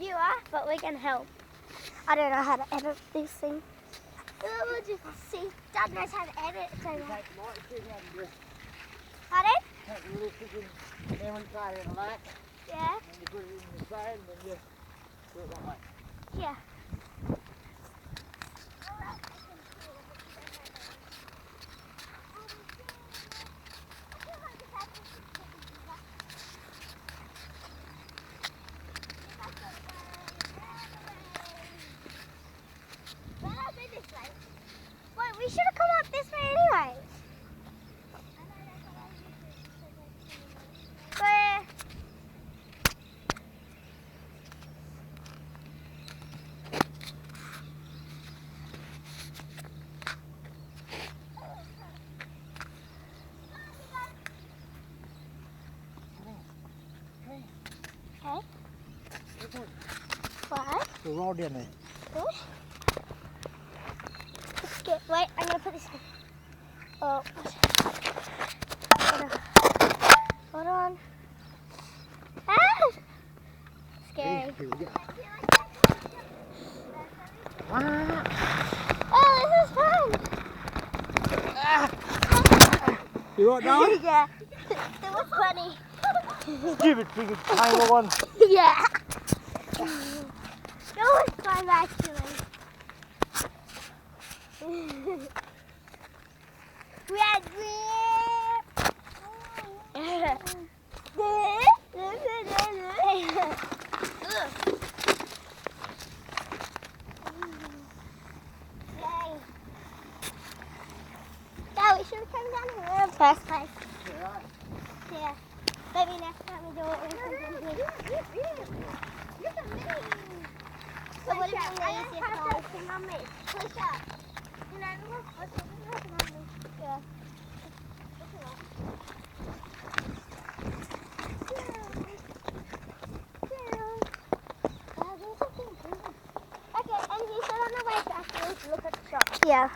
you are, but we can help. I don't know how to edit this thing. We'll just see. Dad knows how to edit. So You take the light thing and just pardon? take the little chicken memory card in the back, Yeah. and you put it in the side, and then you do it that way. Yeah. Wait, we should have come up this way anyway. Where? Okay. What? The road in there. Push. Let's get, wait, I'm gonna put this in. Oh, hold on. Ah! Scary. Here we go. Oh, this is fun. You right now? Yeah. That was funny. Stupid big tangle one. Yeah. That was fun actually. We had yeah, we should have come down here in the first place. Right. Yeah. Maybe next time we do it in something big. So what if I'm lazy if push up? Yeah. Okay, and he said on the way back, we'll look at the shop. Yeah.